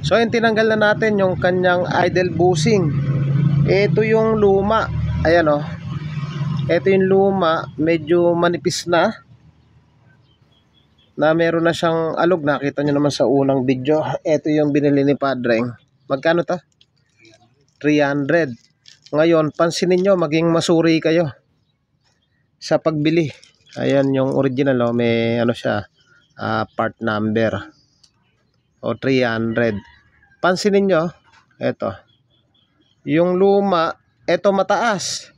So yun, tinanggal na natin yung kanyang idle bushing. Ito yung luma. Ayan o. Ito yung luma. Medyo manipis na meron na siyang alog. Nakita nyo naman sa unang video. Ito yung binili ni Padreng. Magkano to? 300. Ngayon, pansinin nyo, maging masuri kayo sa pagbili. Ayan yung original o. May ano siya, part number. O 300. Pansinin nyo, ito. Yung luma, ito mataas.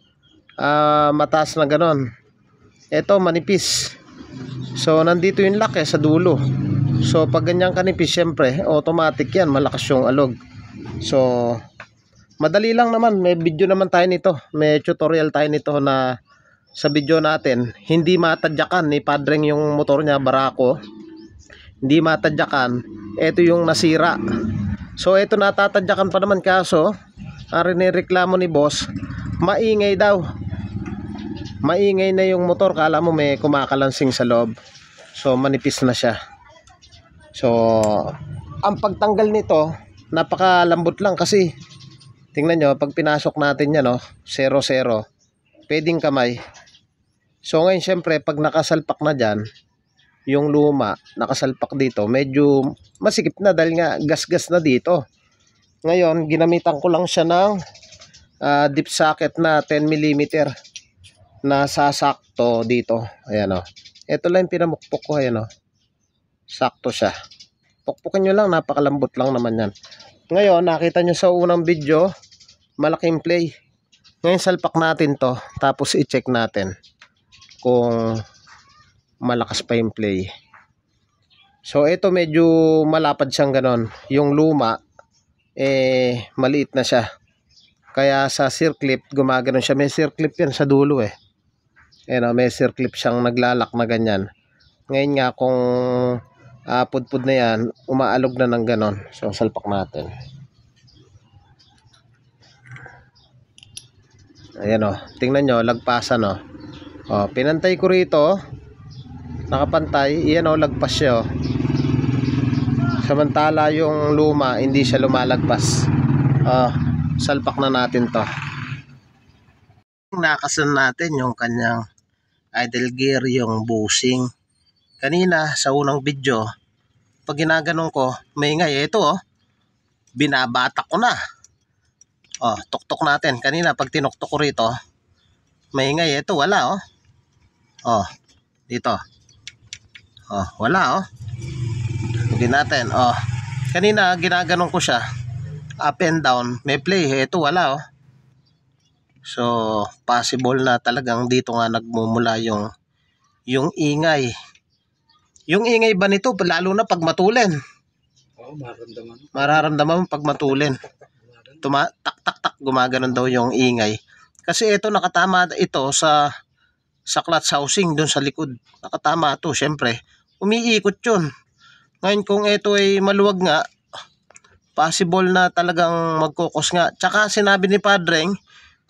Mataas na ganon. Ito manipis. So nandito yung laki sa dulo. So pag ganyan kanipis, syempre automatic yan, malakas yung alog. So madali lang naman, may video naman tayo nito. May tutorial tayo nito na sa video natin. Hindi matadyakan ni Padreng yung motor niya, Barako. Hindi matadyakan. Ito yung nasira. So ito natatadyakan pa naman, kaso nireklamo ni boss, maingay daw. Maingay na yung motor, kala mo may kumakalansing sa loob. So manipis na siya. So ang pagtanggal nito, napakalambot lang kasi tingnan nyo, pag pinasok natin yan, 0-0, pwedeng kamay. So ngayon syempre, pag nakasalpak na dyan, yung luma, nakasalpak dito, medyo masikip na dahil nga gas-gas na dito. Ngayon, ginamitan ko lang siya ng deep socket na 10mm na sasakto dito. Ayan o. Ito lang yung pinamukpok ko. Ayan o. Sakto siya. Pukpukin nyo lang, napakalambot lang naman yan. Ngayon, nakita nyo sa unang video, malaking play. Ngayon, salpak natin to. Tapos i-check natin kung malakas pa yung play. So ito medyo malapad siyang ganon. Yung luma maliit na siya. Kaya sa circlip gumaganon siya. May circlip yan sa dulo Ayan, may circlip siyang naglalak na ganyan. Ngayon nga kung pudpud na yan, umaalog na ng ganon. So salpak natin. Ayan o. Tingnan nyo, lagpasan o. Pinantay ko rito. Nakapantay, iyan o, lagpas siya o. Samantala yung luma, hindi siya lumalagpas. Salpak na natin to. Nakasan natin yung kanyang idle gear, yung bushing. Kanina sa unang video, pag ginaganon ko, may ingay. Ito o, binabatak ko na. Tuktok natin. Kanina pag tinuktok ko rito, may ingay. Ito wala o. Dito. Wala Hindi natin. Kanina ginaganon ko siya. Up and down. May play. Ito wala So possible na talagang dito nga nagmumula yung ingay. Yung ingay ba nito lalo na pag matulin? Mararamdaman pag matulin. Tak gumaganon daw yung ingay. Kasi ito nakatama ito sa clutch housing doon sa likod. Nakatama ito syempre. Umiikot yun. Ngayon kung ito ay maluwag nga, possible na talagang magkukos nga. Tsaka sinabi ni Padreng,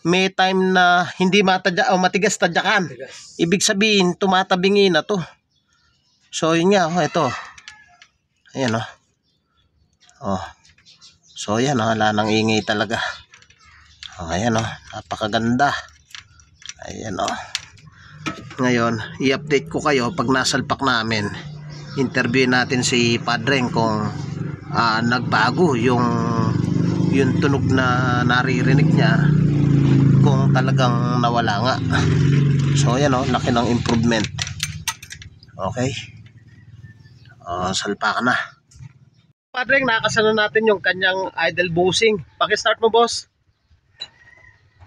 may time na hindi matadya o matigas tadyakan. Ibig sabihin, tumatabingi na to. So yun nga, ito. Ayan So yan wala nang ingay talaga. Ayan napakaganda. Ayan Ngayon, i-update ko kayo pag nasalpak namin. Interview natin si Padreng kung nagbago yung tunog na naririnig niya, kung talagang nawala nga. So yan laki ng improvement. Okay. Salpakan na. Padreng, nakasana natin yung kanyang idle bushing. Paki-start mo, boss.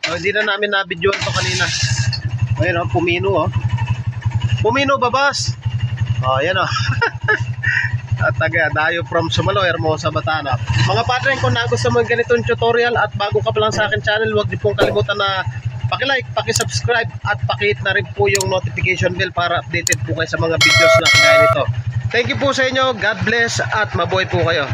Hindi na namin na-videoan to kanina. Ayan pumino Pumino ba, boss? Yan At dayo from Sumalo, Hermosa, Batana. Mga Padreng, kung nagustuhan mo ganitong tutorial at bago ka pa lang sa akin channel, huwag niyo pong kalimutan na paki-like, paki-subscribe at paki-hit na rin po yung notification bell para updated po kayo sa mga videos na kagaya nito. Thank you po sa inyo. God bless at mabuhay po kayo.